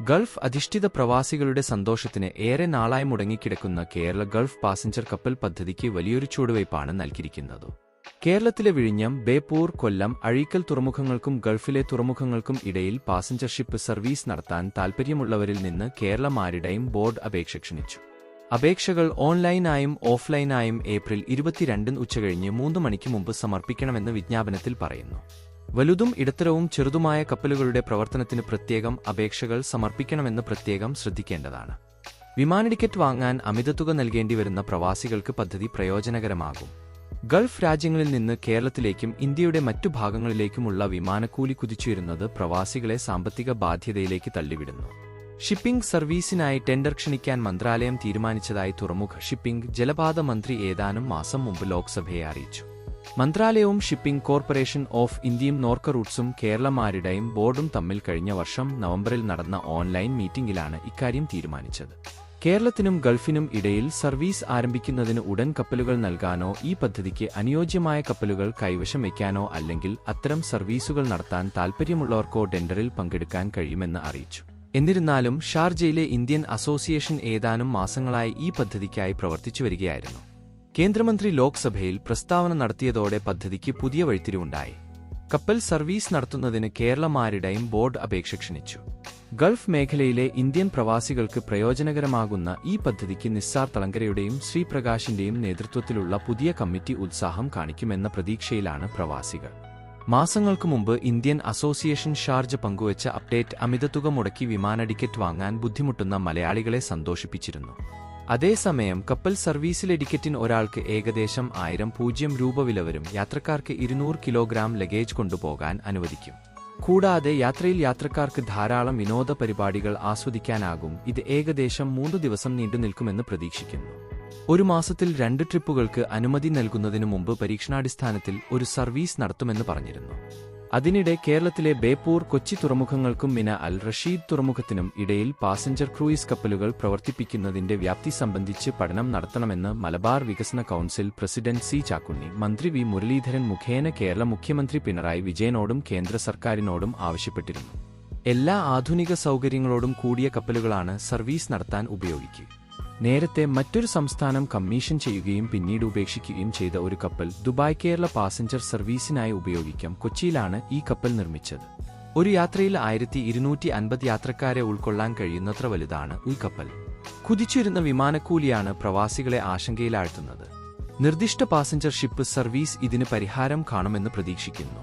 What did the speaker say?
Gulf അധിഷ്ഠിത പ്രവാസികളുടെ സന്തോഷത്തിന് ഏറെ നാളായി മുടങ്ങിക്കിടക്കുന്ന കേരള ഗൾഫ് പാസഞ്ചർ കപ്പൽ പദ്ധതിക്ക് വലിയൊരു ചുവടുവയ്പ്പാണ് നൽകിയിരിക്കുന്നത്. കേരളത്തിലെ വിഴിഞ്ഞം, ബേപ്പൂർ, കൊല്ലം, അഴീക്കൽ തുറമുഖങ്ങൾക്കും ഗൾഫിലെ തുറമുഖങ്ങൾക്കും ഇടയിൽ പാസഞ്ചർ ഷിപ്പ് സർവീസ് നടത്താൻ താൽപ്പര്യമുള്ളവരിൽ നിന്ന് കേരള മാരിടൈം ബോർഡ് അപേക്ഷ ക്ഷണിച്ചു. അപേക്ഷകൾ ഓൺലൈനായും ഓഫ്ലൈനായും ഏപ്രിൽ 22 ഉച്ചകഴിഞ്ഞ് 3 മണിക്ക് മുമ്പ് സമർപ്പിക്കണമെന്ന് വിജ്ഞാപനത്തിൽ പറയുന്നു. വലുതും ഇടത്തരവും ചെറുതുമായ കപ്പലുകളുടെ പ്രവർത്തനത്തിന് പ്രത്യേകം അപേക്ഷകൾ സമർപ്പിക്കണമെന്ന് പ്രത്യേകം ശ്രദ്ധിക്കേണ്ടതാണ്. വിമാന ടിക്കറ്റ് വാങ്ങാൻ അമിതത്തുക നൽകേണ്ടിവരുന്ന പ്രവാസികൾക്ക് പദ്ധതി പ്രയോജനകരമാകും. ഗൾഫ് രാജ്യങ്ങളിൽ നിന്ന് കേരളത്തിലേക്കും ഇന്ത്യയുടെ മറ്റു ഭാഗങ്ങളിലേക്കുമുള്ള വിമാനക്കൂലി കുതിച്ചുയരുന്നത് പ്രവാസികളെ സാമ്പത്തിക ബാധ്യതയിലേക്ക് തള്ളിവിടുന്നു. ഷിപ്പിംഗ് സർവീസിനായി ടെൻഡർ ക്ഷണിക്കാൻ മന്ത്രാലയം തീരുമാനിച്ചതായി തുറമുഖ, ഷിപ്പിംഗ്, ജലപാത മന്ത്രി ഏതാനും മാസം മുമ്പ് ലോക്സഭയെ അറിയിച്ചു. മന്ത്രാലയവും ഷിപ്പിംഗ് കോർപ്പറേഷൻ ഓഫ് ഇന്ത്യയും നോർക്ക റൂട്ട്സും കേരള മാരിടൈം ബോർഡും തമ്മിൽ കഴിഞ്ഞ വർഷം നവംബറിൽ നടന്ന ഓൺലൈൻ മീറ്റിംഗിലാണ് ഇക്കാര്യം തീരുമാനിച്ചത്. കേരളത്തിനും ഗൾഫിനും ഇടയിൽ സർവീസ് ആരംഭിക്കുന്നതിന് ഉടൻ കപ്പലുകൾ നൽകാനോ ഈ പദ്ധതിക്ക് അനുയോജ്യമായ കപ്പലുകൾ കൈവശം വയ്ക്കാനോ അല്ലെങ്കിൽ അത്തരം സർവീസുകൾ നടത്താൻ താൽപ്പര്യമുള്ളവർക്കോ ടെൻഡറിൽ പങ്കെടുക്കാൻ കഴിയുമെന്ന് അറിയിച്ചു. എന്നിരുന്നാലും ഷാർജയിലെ ഇന്ത്യൻ അസോസിയേഷൻ ഏതാനും മാസങ്ങളായി ഈ പദ്ധതിക്കായി പ്രവർത്തിച്ചുവരികയായിരുന്നു. കേന്ദ്രമന്ത്രി ലോക്സഭയിൽ പ്രസ്താവന നടത്തിയതോടെ പദ്ധതിക്ക് പുതിയ വഴിത്തിരിവുണ്ടായി. കപ്പൽ സർവീസ് നടത്തുന്നതിന് കേരള മാരിടൈം ബോർഡ് അപേക്ഷ ക്ഷണിച്ചു. ഗൾഫ് മേഖലയിലെ ഇന്ത്യൻ പ്രവാസികൾക്ക് പ്രയോജനകരമാകുന്ന ഈ പദ്ധതിക്ക് നിസ്സാർ തളങ്കരയുടെയും ശ്രീപ്രകാശിന്റെയും നേതൃത്വത്തിലുള്ള പുതിയ കമ്മിറ്റി ഉത്സാഹം കാണിക്കുമെന്ന പ്രതീക്ഷയിലാണ് പ്രവാസികൾ. മാസങ്ങൾക്ക് മുമ്പ് ഇന്ത്യൻ അസോസിയേഷൻ ഷാർജ പങ്കുവച്ച അപ്ഡേറ്റ് അമിതത്തുക മുടക്കി വിമാന ടിക്കറ്റ് വാങ്ങാൻ ബുദ്ധിമുട്ടുന്ന മലയാളികളെ സന്തോഷിപ്പിച്ചിരുന്നു. അതേസമയം കപ്പൽ സർവീസിലെ ടിക്കറ്റിന് ഒരാൾക്ക് ഏകദേശം 1000 രൂപ വില വരും. യാത്രക്കാർക്ക് 200 കിലോഗ്രാം ലഗേജ് കൊണ്ടുപോകാൻ അനുവദിക്കും. കൂടാതെ യാത്രയിൽ യാത്രക്കാർക്ക് ധാരാളം വിനോദ പരിപാടികൾ ആസ്വദിക്കാനാകും. ഇത് ഏകദേശം 3 ദിവസം നീണ്ടുനിൽക്കുമെന്ന് പ്രതീക്ഷിക്കുന്നു. ഒരു മാസത്തിൽ 2 ട്രിപ്പുകൾക്ക് അനുമതി നൽകുന്നതിനു മുമ്പ് പരീക്ഷണാടിസ്ഥാനത്തിൽ ഒരു സർവീസ് നടത്തുമെന്ന് പറഞ്ഞിരുന്നു. അതിനിടെ കേരളത്തിലെ ബേപ്പൂർ, കൊച്ചി തുറമുഖങ്ങൾക്കും മിന അൽ റഷീദ് തുറമുഖത്തിനും ഇടയിൽ പാസഞ്ചർ ക്രൂയിസ് കപ്പലുകൾ പ്രവർത്തിപ്പിക്കുന്നതിന്റെ വ്യാപ്തി സംബന്ധിച്ച് പഠനം നടത്തണമെന്ന് മലബാർ വികസന കൗൺസിൽ പ്രസിഡന്റ് സി ചാക്കുണ്ണി മന്ത്രി വി മുരളീധരൻ മുഖേന കേരള മുഖ്യമന്ത്രി പിണറായി വിജയനോടും കേന്ദ്ര സർക്കാരിനോടും ആവശ്യപ്പെട്ടിരുന്നു. എല്ലാ ആധുനിക സൗകര്യങ്ങളോടും കൂടിയ കപ്പലുകളാണ് സർവീസ് നടത്താൻ ഉപയോഗിക്കുക. നേരത്തെ മറ്റൊരു സംസ്ഥാനം കമ്മീഷൻ ചെയ്യുകയും പിന്നീട് ഉപേക്ഷിക്കുകയും ചെയ്ത ഒരു കപ്പൽ ദുബായ് കേരള പാസഞ്ചർ സർവീസിനായി ഉപയോഗിക്കാം. കൊച്ചിയിലാണ് ഈ കപ്പൽ നിർമ്മിച്ചത്. ഒരു യാത്രയിൽ 1250 യാത്രക്കാരെ ഉൾക്കൊള്ളാൻ കഴിയുന്നത്ര വലുതാണ് ഈ കപ്പൽ. കുതിച്ചുയരുന്ന വിമാനക്കൂലിയാണ് പ്രവാസികളെ ആശങ്കയിലാഴ്ത്തുന്നത്. നിർദ്ദിഷ്ട പാസഞ്ചർ ഷിപ്പ് സർവീസ് ഇതിന് പരിഹാരം കാണുമെന്ന് പ്രതീക്ഷിക്കുന്നു.